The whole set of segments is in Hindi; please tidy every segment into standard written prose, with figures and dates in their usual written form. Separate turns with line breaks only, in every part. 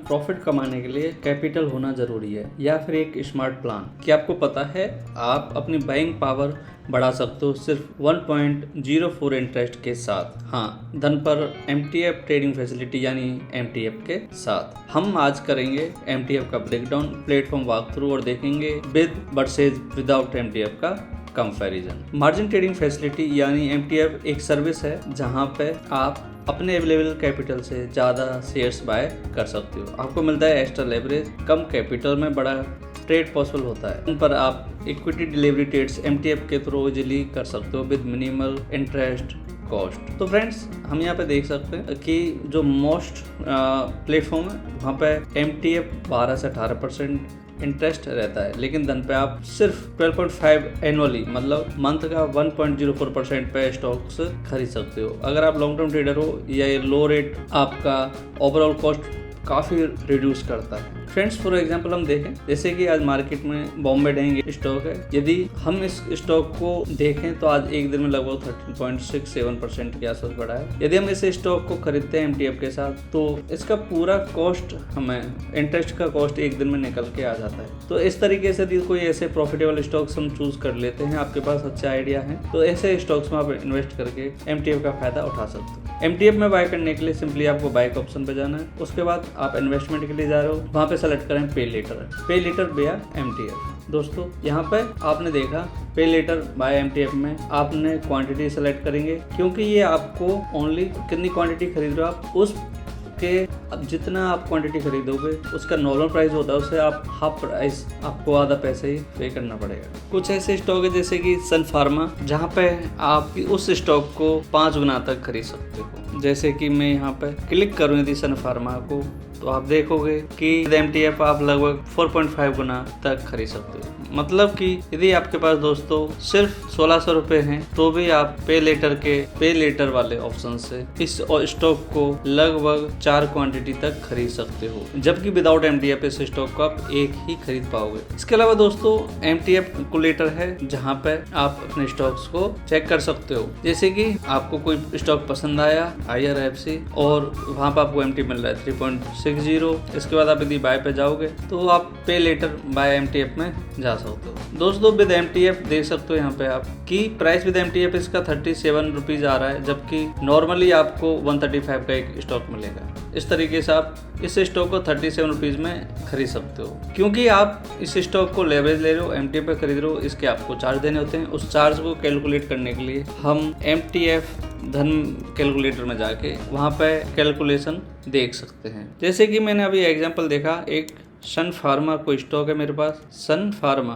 प्रॉफिट कमाने के लिए कैपिटल होना जरूरी है या फिर एक स्मार्ट प्लान। क्या आपको पता है आप अपनी बाइंग पावर बढ़ा सकते हो सिर्फ 1.04 इंटरेस्ट के साथ। हाँ, धन पर MTF ट्रेडिंग फैसिलिटी यानी MTF के साथ। हम आज करेंगे MTF का ब्रेकडाउन, प्लेटफॉर्म वॉक थ्रू और देखेंगे विद वर्सेज विदाउट MTF का कंपैरिजन। मार्जिन ट्रेडिंग फैसिलिटी यानी MTF एक सर्विस है जहां पे आप अपने अवेलेबल कैपिटल से ज़्यादा शेयर्स बाय कर सकते हो। आपको मिलता है एक्स्ट्रा लेवरेज, कम कैपिटल में बड़ा ट्रेड पॉसिबल होता है। उन पर आप इक्विटी डिलीवरी ट्रेड्स MTF के थ्रू इजीली कर सकते हो विद मिनिमल इंटरेस्ट कॉस्ट। तो फ्रेंड्स, हम यहाँ पे देख सकते हैं कि जो मोस्ट प्लेटफॉर्म है वहाँ पे MTF 12 से 18% इंटरेस्ट रहता है, लेकिन धन पे आप सिर्फ 12.5 एनुअली मतलब मंथ का 1.04% पे स्टॉक्स खरीद सकते हो। अगर आप लॉन्ग टर्म ट्रेडर हो या ये लो रेट आपका ओवरऑल कॉस्ट काफ़ी रिड्यूस करता है। फ्रेंड्स, फॉर एग्जांपल हम देखें, जैसे कि आज मार्केट में बॉम्बे डेंग स्टॉक है। यदि हम इस स्टॉक को देखें तो आज एक दिन में लगभग 13.67% के आसपास बढ़ा है। यदि हम इस स्टॉक को खरीदते हैं MTF के साथ तो इसका पूरा कॉस्ट हमें इंटरेस्ट का कॉस्ट एक दिन में निकल के आ जाता है। तो इस तरीके से यदि कोई ऐसे प्रॉफिटेबल स्टॉक्स हम चूज कर लेते हैं, आपके पास अच्छा आइडिया है, तो ऐसे स्टॉक्स में आप इन्वेस्ट करके MTF का फायदा उठा सकते हो। MTF में बाय करने के लिए सिंपली आपको बाय के ऑप्शन पे जाना है। उसके बाद आप इन्वेस्टमेंट के लिए जा रहे हो, वहाँ पे सेलेक्ट करें पे लेटर बाय MTF। दोस्तों, यहाँ पे आपने देखा पे लेटर बाय MTF में आपने क्वांटिटी सेलेक्ट करेंगे, क्योंकि ये आपको ओनली कितनी क्वांटिटी खरीद रहे हो आप उस के अब जितना आप क्वांटिटी खरीदोगे उसका नॉर्मल प्राइस होता है, उससे आप हाफ प्राइस आपको आधा पैसे ही पे करना पड़ेगा। कुछ ऐसे स्टॉक है जैसे कि सन फार्मा, जहाँ पे आप उस स्टॉक को 5 गुना तक खरीद सकते हो। जैसे कि मैं यहाँ पे क्लिक करूँ यदि सन फार्मा को, तो आप देखोगे कि MTF आप लगभग 4.5 गुना तक खरीद सकते हो। मतलब कि यदि आपके पास दोस्तों सिर्फ 1600 रुपये हैं तो भी आप पे लेटर वाले ऑप्शन से इस स्टॉक को लगभग 4 क्वांटिटी तक खरीद सकते हो, जबकि विदाउट MTF इस स्टॉक को आप एक ही खरीद पाओगे। इसके अलावा दोस्तों MTF कैलकुलेटर है जहाँ पे आप अपने स्टॉक्स को चेक कर सकते हो। जैसे कि आपको कोई स्टॉक पसंद आया IRFC और वहाँ पर आपको MT मिल रहा है 3.60, इसके बाद आप यदि बाय पे जाओगे तो आप पे लेटर बाय MTF में जा सकते हो। दोस्तों, विद MTF देख सकते हो यहाँ पे आप कि प्राइस विद MTF इसका 37 रुपीज आ रहा है, जबकि नॉर्मली आपको 135 का एक स्टॉक मिलेगा। इस तरीके से आप इस स्टॉक को 37 रुपीज में खरीद सकते हो। क्योंकि आप इस स्टॉक को लेवरेज ले रहे हो, MTF पे खरीद रहे हो, इसके आपको चार्ज देने होते हैं। उस चार्ज को कैलकुलेट करने के लिए हम MTF धन कैलकुलेटर में जाके वहाँ पे कैलकुलेशन देख सकते हैं। जैसे कि मैंने अभी एग्जांपल देखा, एक सन फार्मा कोई स्टॉक है मेरे पास, सन फार्मा,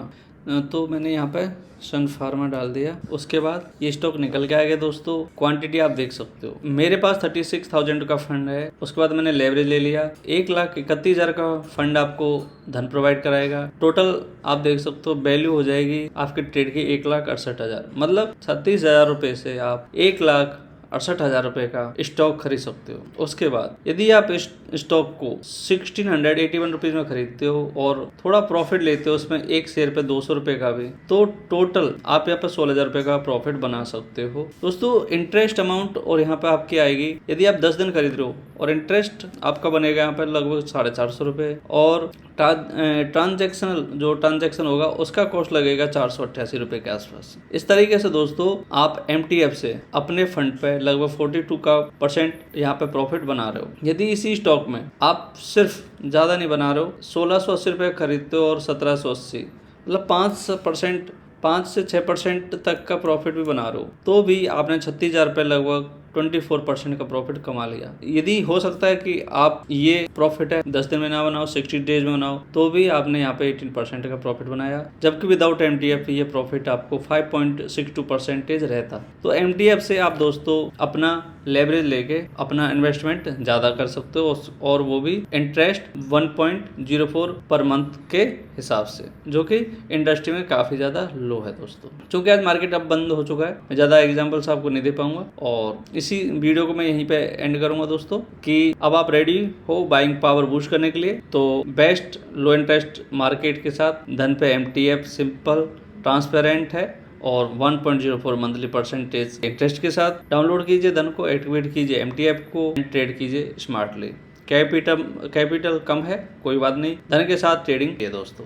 तो मैंने यहाँ पे सन फार्मा डाल दिया। उसके बाद ये स्टॉक निकल के आ गया। दोस्तों, क्वांटिटी आप देख सकते हो, मेरे पास 36,000 का फंड है। उसके बाद मैंने लेवरेज ले लिया, 1,31,000 का फंड आपको धन प्रोवाइड कराएगा। टोटल आप देख सकते हो वैल्यू हो जाएगी आपके ट्रेड की 1,68,000, मतलब 36,000 रुपये से आप 1,68,000 रुपये का स्टॉक खरीद सकते हो। उसके बाद यदि आप इस स्टॉक को 1681 रुपीज में खरीदते हो और थोड़ा प्रॉफिट लेते हो उसमें एक शेयर पे 200 रुपये का भी, तो टोटल आप यहाँ पे 16,000 रुपये का प्रॉफिट बना सकते हो। दोस्तों, इंटरेस्ट अमाउंट और यहाँ पे आपकी आएगी, यदि आप 10 दिन खरीद रहे हो और इंटरेस्ट आपका बनेगा यहाँ पे लगभग 450 रुपये, और ट्रांजैक्शन होगा उसका कॉस्ट लगेगा 488 रुपये के आसपास। इस तरीके से दोस्तों आप MTF से अपने फंड पे लगभग 42% यहाँ पे प्रॉफिट बना रहे हो। यदि इसी स्टॉक में आप सिर्फ ज़्यादा नहीं बना रहे हो, 1680 रुपये खरीदते हो और 1780, मतलब 5 से 6% तक का प्रॉफिट भी बना रहे हो, तो भी आपने 36,000 रुपये लगभग 24% का प्रॉफिट कमा लिया। यदि हो सकता है कि आप ये प्रॉफिट है 10 दिन में ना बनाओ, 60 डेज में बनाओ, तो भी आपने यहाँ पे 18% का प्रॉफिट बनाया, जबकि विदाउट MTF ये प्रॉफिट आपको 5.62% रहता। तो MTF से आप दोस्तों अपना लेवरेज लेके अपना इन्वेस्टमेंट ज़्यादा कर सकते हो, और वो भी इंटरेस्ट 1.04 पर मंथ के हिसाब से, जो कि इंडस्ट्री में काफ़ी ज़्यादा लो है दोस्तों। चूँकि आज मार्केट अब बंद हो चुका है, मैं ज़्यादा एग्जाम्पल्स आपको नहीं दे पाऊंगा और इसी वीडियो को मैं यहीं पे एंड करूंगा दोस्तों, कि अब आप रेडी हो बाइंग पावर बूस्ट करने के लिए, तो बेस्ट लो इंटरेस्ट मार्केट के साथ धन पे MTF सिंपल ट्रांसपेरेंट है और 1.04 मंथली % इंटरेस्ट के साथ डाउनलोड कीजिए धन को, एक्टिवेट कीजिए MTF को, ट्रेड कीजिए स्मार्टली। कैपिटल कम है, कोई बात नहीं, धन के साथ ट्रेडिंग है दोस्तों।